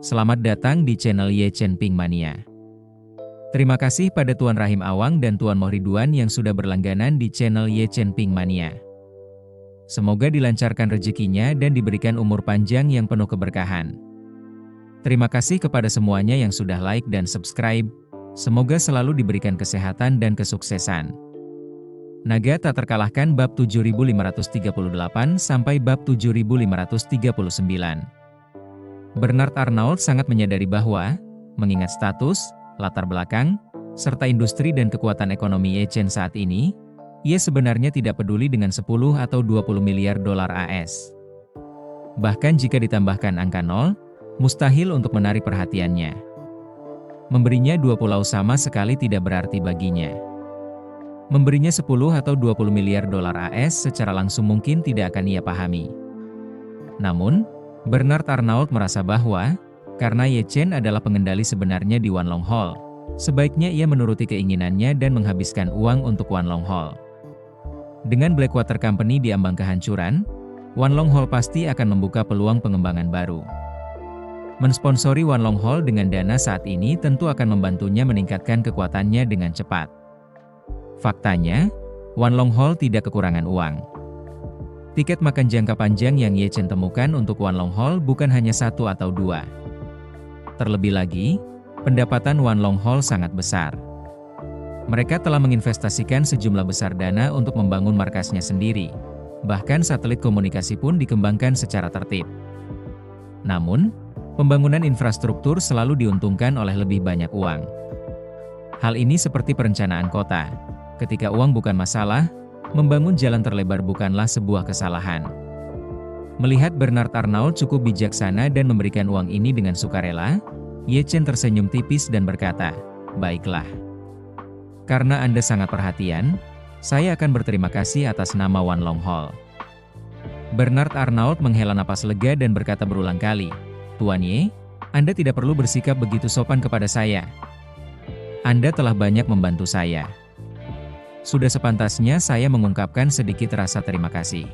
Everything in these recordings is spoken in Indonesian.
Selamat datang di channel Ye Chen Ping Mania. Terima kasih pada Tuan Rahim Awang dan Tuan Mohriduan yang sudah berlangganan di channel Ye Chen Ping Mania. Semoga dilancarkan rezekinya dan diberikan umur panjang yang penuh keberkahan. Terima kasih kepada semuanya yang sudah like dan subscribe. Semoga selalu diberikan kesehatan dan kesuksesan. Naga tak terkalahkan bab 7538 sampai bab 7539. Bernard Arnault sangat menyadari bahwa, mengingat status, latar belakang, serta industri dan kekuatan ekonomi Ye Chen saat ini, ia sebenarnya tidak peduli dengan 10 atau 20 miliar dolar AS. Bahkan jika ditambahkan angka 0, mustahil untuk menarik perhatiannya. Memberinya 2 pulau sama sekali tidak berarti baginya. Memberinya 10 atau 20 miliar dolar AS secara langsung mungkin tidak akan ia pahami. Namun, Bernard Arnault merasa bahwa, karena Ye Chen adalah pengendali sebenarnya di Wan Long Hall, sebaiknya ia menuruti keinginannya dan menghabiskan uang untuk Wan Long Hall. Dengan Blackwater Company di ambang kehancuran, Wan Long Hall pasti akan membuka peluang pengembangan baru. Mensponsori Wan Long Hall dengan dana saat ini tentu akan membantunya meningkatkan kekuatannya dengan cepat. Faktanya, Wan Long Hall tidak kekurangan uang. Tiket makan jangka panjang yang Ye Chen temukan untuk Wan Long Hall bukan hanya 1 atau 2. Terlebih lagi, pendapatan Wan Long Hall sangat besar. Mereka telah menginvestasikan sejumlah besar dana untuk membangun markasnya sendiri. Bahkan satelit komunikasi pun dikembangkan secara tertib. Namun, pembangunan infrastruktur selalu diuntungkan oleh lebih banyak uang. Hal ini seperti perencanaan kota. Ketika uang bukan masalah, membangun jalan terlebar bukanlah sebuah kesalahan. Melihat Bernard Arnault cukup bijaksana dan memberikan uang ini dengan sukarela, Ye Chen tersenyum tipis dan berkata, "Baiklah. Karena Anda sangat perhatian, saya akan berterima kasih atas nama Wan Long Hall." Bernard Arnault menghela napas lega dan berkata berulang kali, "Tuan Ye, Anda tidak perlu bersikap begitu sopan kepada saya. Anda telah banyak membantu saya. Sudah sepantasnya saya mengungkapkan sedikit rasa terima kasih.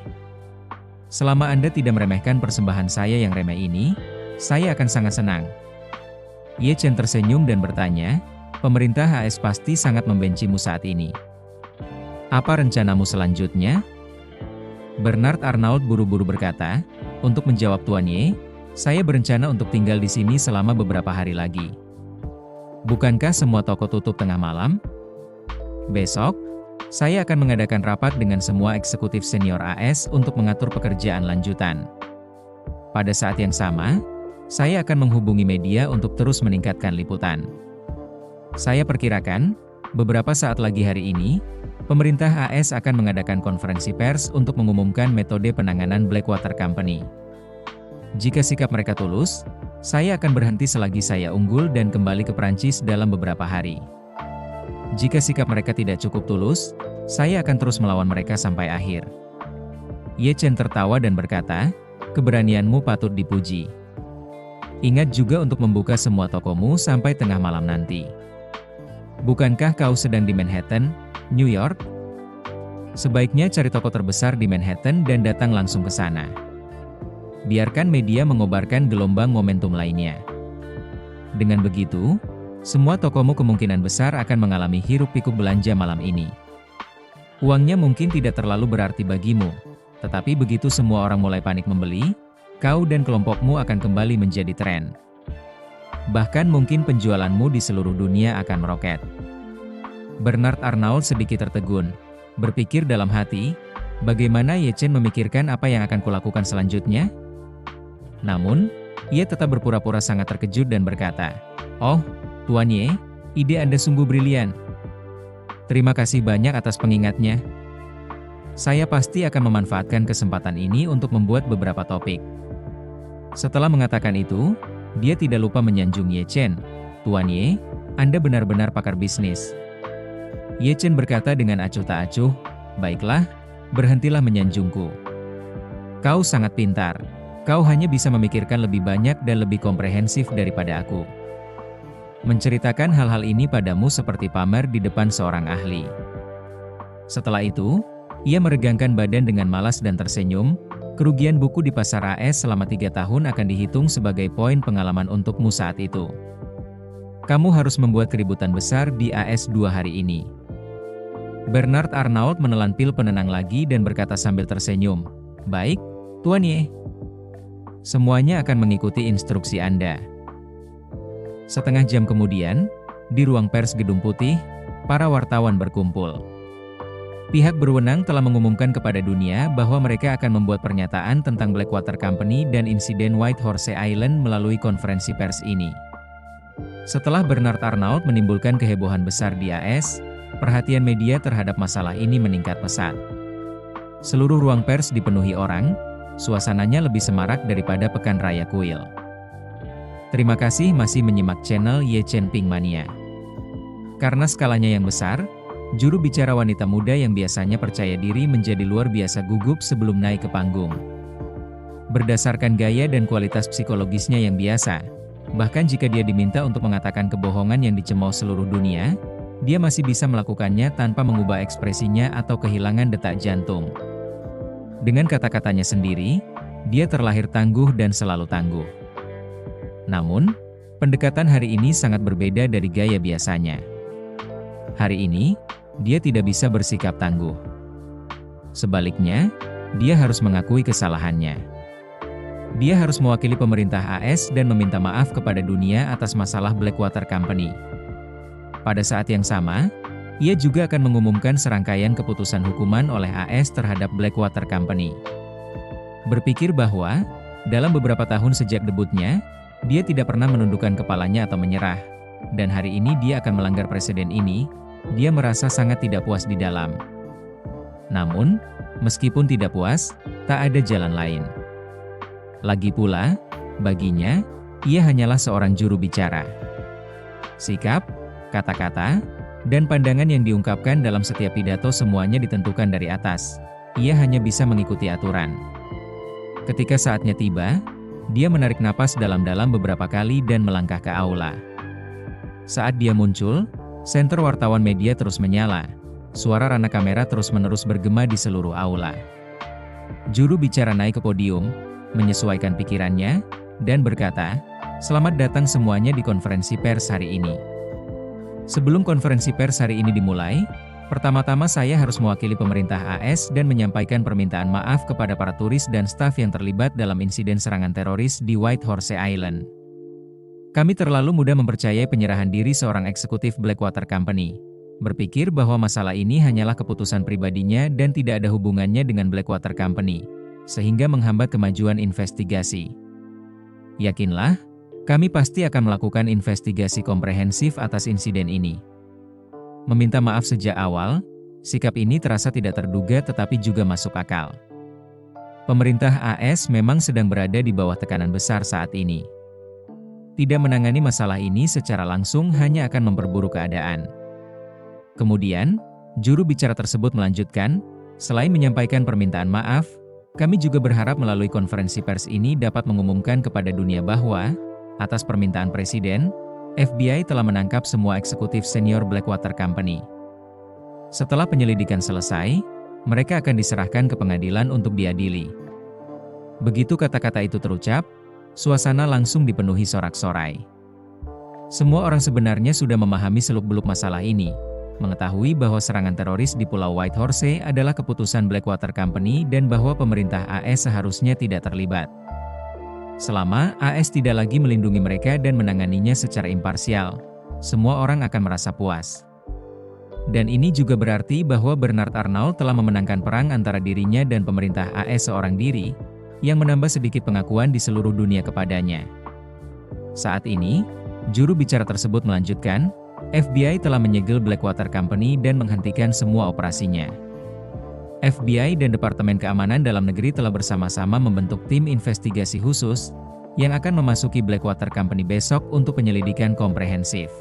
Selama Anda tidak meremehkan persembahan saya yang remeh ini, saya akan sangat senang." Ye Chen tersenyum dan bertanya, "Pemerintah AS pasti sangat membencimu saat ini. Apa rencanamu selanjutnya?" Bernard Arnault buru-buru berkata, "Untuk menjawab Tuan Ye, saya berencana untuk tinggal di sini selama beberapa hari lagi." "Bukankah semua toko tutup tengah malam?" "Besok, saya akan mengadakan rapat dengan semua eksekutif senior AS untuk mengatur pekerjaan lanjutan. Pada saat yang sama, saya akan menghubungi media untuk terus meningkatkan liputan. Saya perkirakan, beberapa saat lagi hari ini, pemerintah AS akan mengadakan konferensi pers untuk mengumumkan metode penanganan Blackwater Company. Jika sikap mereka tulus, saya akan berhenti selagi saya unggul dan kembali ke Prancis dalam beberapa hari. Jika sikap mereka tidak cukup tulus, saya akan terus melawan mereka sampai akhir." Ye Chen tertawa dan berkata, "Keberanianmu patut dipuji. Ingat juga untuk membuka semua tokomu sampai tengah malam nanti. Bukankah kau sedang di Manhattan, New York? Sebaiknya cari toko terbesar di Manhattan dan datang langsung ke sana. Biarkan media mengobarkan gelombang momentum lainnya. Dengan begitu, semua tokomu kemungkinan besar akan mengalami hiruk-pikuk belanja malam ini. Uangnya mungkin tidak terlalu berarti bagimu, tetapi begitu semua orang mulai panik membeli, kau dan kelompokmu akan kembali menjadi tren. Bahkan mungkin penjualanmu di seluruh dunia akan meroket." Bernard Arnault sedikit tertegun, berpikir dalam hati, bagaimana Ye Chen memikirkan apa yang akan kulakukan selanjutnya? Namun, ia tetap berpura-pura sangat terkejut dan berkata, "Oh, Tuan Ye, ide Anda sungguh brilian. Terima kasih banyak atas pengingatnya. Saya pasti akan memanfaatkan kesempatan ini untuk membuat beberapa topik." Setelah mengatakan itu, dia tidak lupa menyanjung Ye Chen, "Tuan Ye, Anda benar-benar pakar bisnis." Ye Chen berkata dengan acuh tak acuh, "Baiklah, berhentilah menyanjungku. Kau sangat pintar. Kau hanya bisa memikirkan lebih banyak dan lebih komprehensif daripada aku. Menceritakan hal-hal ini padamu seperti pamer di depan seorang ahli." Setelah itu, ia meregangkan badan dengan malas dan tersenyum, Kerugian buku di pasar AS selama 3 tahun akan dihitung sebagai poin pengalaman untukmu saat itu. Kamu harus membuat keributan besar di AS 2 hari ini. Bernard Arnault menelan pil penenang lagi dan berkata sambil tersenyum, "Baik, Tuan Ye. Semuanya akan mengikuti instruksi Anda." Setengah jam kemudian, di ruang pers Gedung Putih, para wartawan berkumpul. Pihak berwenang telah mengumumkan kepada dunia bahwa mereka akan membuat pernyataan tentang Blackwater Company dan insiden Whitehorse Island melalui konferensi pers ini. Setelah Bernard Arnault menimbulkan kehebohan besar di AS, perhatian media terhadap masalah ini meningkat pesat. Seluruh ruang pers dipenuhi orang, suasananya lebih semarak daripada Pekan Raya Kuil. Terima kasih masih menyimak channel Ye Chen Ping Mania. Karena skalanya yang besar, juru bicara wanita muda yang biasanya percaya diri menjadi luar biasa gugup sebelum naik ke panggung. Berdasarkan gaya dan kualitas psikologisnya yang biasa, bahkan jika dia diminta untuk mengatakan kebohongan yang dicemooh seluruh dunia, dia masih bisa melakukannya tanpa mengubah ekspresinya atau kehilangan detak jantung. Dengan kata-katanya sendiri, dia terlahir tangguh dan selalu tangguh. Namun, pendekatan hari ini sangat berbeda dari gaya biasanya. Hari ini, dia tidak bisa bersikap tangguh. Sebaliknya, dia harus mengakui kesalahannya. Dia harus mewakili pemerintah AS dan meminta maaf kepada dunia atas masalah Blackwater Company. Pada saat yang sama, ia juga akan mengumumkan serangkaian keputusan hukuman oleh AS terhadap Blackwater Company. Berpikir bahwa, dalam beberapa tahun sejak debutnya, dia tidak pernah menundukkan kepalanya atau menyerah, dan hari ini dia akan melanggar presiden ini. Dia merasa sangat tidak puas di dalam. Namun, meskipun tidak puas, tak ada jalan lain. Lagi pula, baginya, ia hanyalah seorang juru bicara. Sikap, kata-kata, dan pandangan yang diungkapkan dalam setiap pidato semuanya ditentukan dari atas. Ia hanya bisa mengikuti aturan. Ketika saatnya tiba, dia menarik napas dalam-dalam beberapa kali dan melangkah ke aula. Saat dia muncul, senter wartawan media terus menyala, suara rana kamera terus-menerus bergema di seluruh aula. Juru bicara naik ke podium, menyesuaikan pikirannya, dan berkata, "Selamat datang semuanya di konferensi pers hari ini. Sebelum konferensi pers hari ini dimulai, pertama-tama saya harus mewakili pemerintah AS dan menyampaikan permintaan maaf kepada para turis dan staf yang terlibat dalam insiden serangan teroris di Whitehorse Island. Kami terlalu mudah mempercayai penyerahan diri seorang eksekutif Blackwater Company, berpikir bahwa masalah ini hanyalah keputusan pribadinya dan tidak ada hubungannya dengan Blackwater Company, sehingga menghambat kemajuan investigasi. Yakinlah, kami pasti akan melakukan investigasi komprehensif atas insiden ini. Meminta maaf sejak awal, sikap ini terasa tidak terduga tetapi juga masuk akal. Pemerintah AS memang sedang berada di bawah tekanan besar saat ini. Tidak menangani masalah ini secara langsung hanya akan memperburuk keadaan." Kemudian, juru bicara tersebut melanjutkan, "Selain menyampaikan permintaan maaf, kami juga berharap melalui konferensi pers ini dapat mengumumkan kepada dunia bahwa, atas permintaan Presiden, FBI telah menangkap semua eksekutif senior Blackwater Company. Setelah penyelidikan selesai, mereka akan diserahkan ke pengadilan untuk diadili." Begitu kata-kata itu terucap, suasana langsung dipenuhi sorak-sorai. Semua orang sebenarnya sudah memahami seluk-beluk masalah ini, mengetahui bahwa serangan teroris di Pulau Whitehorse adalah keputusan Blackwater Company dan bahwa pemerintah AS seharusnya tidak terlibat. Selama AS tidak lagi melindungi mereka dan menanganinya secara imparsial, semua orang akan merasa puas. Dan ini juga berarti bahwa Bernard Arnault telah memenangkan perang antara dirinya dan pemerintah AS seorang diri, yang menambah sedikit pengakuan di seluruh dunia kepadanya. Saat ini, juru bicara tersebut melanjutkan, FBI telah menyegel Blackwater Company dan menghentikan semua operasinya. FBI dan Departemen Keamanan Dalam Negeri telah bersama-sama membentuk tim investigasi khusus, yang akan memasuki Blackwater Company besok untuk penyelidikan komprehensif.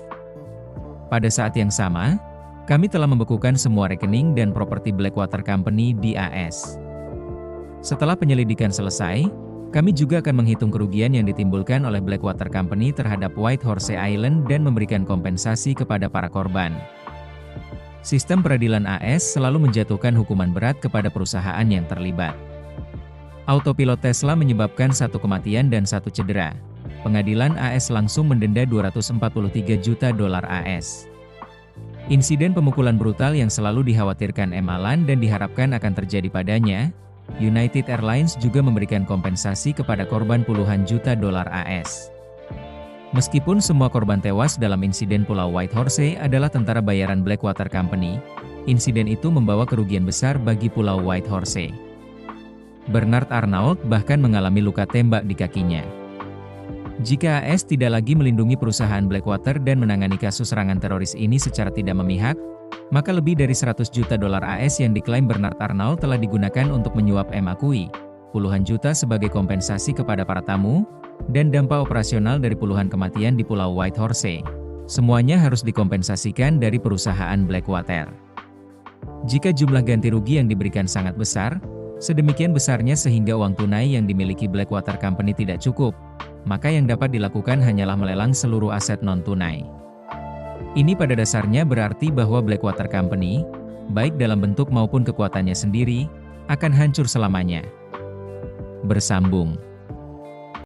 Pada saat yang sama, kami telah membekukan semua rekening dan properti Blackwater Company di AS. Setelah penyelidikan selesai, kami juga akan menghitung kerugian yang ditimbulkan oleh Blackwater Company terhadap Whitehorse Island dan memberikan kompensasi kepada para korban. Sistem peradilan AS selalu menjatuhkan hukuman berat kepada perusahaan yang terlibat. Autopilot Tesla menyebabkan 1 kematian dan 1 cedera. Pengadilan AS langsung mendenda 243 juta dolar AS. Insiden pemukulan brutal yang selalu dikhawatirkan M. Alan dan diharapkan akan terjadi padanya, United Airlines juga memberikan kompensasi kepada korban puluhan juta dolar AS. Meskipun semua korban tewas dalam insiden Pulau Whitehorse adalah tentara bayaran Blackwater Company, insiden itu membawa kerugian besar bagi Pulau Whitehorse. Bernard Arnault bahkan mengalami luka tembak di kakinya. Jika AS tidak lagi melindungi perusahaan Blackwater dan menangani kasus serangan teroris ini secara tidak memihak, maka lebih dari 100 juta dolar AS yang diklaim Bernard Arnault telah digunakan untuk menyuap M. Akui, puluhan juta sebagai kompensasi kepada para tamu, dan dampak operasional dari puluhan kematian di Pulau Whitehorse. Semuanya harus dikompensasikan dari perusahaan Blackwater. Jika jumlah ganti rugi yang diberikan sangat besar, sedemikian besarnya sehingga uang tunai yang dimiliki Blackwater Company tidak cukup, maka yang dapat dilakukan hanyalah melelang seluruh aset non-tunai. Ini pada dasarnya berarti bahwa Blackwater Company, baik dalam bentuk maupun kekuatannya sendiri, akan hancur selamanya. Bersambung.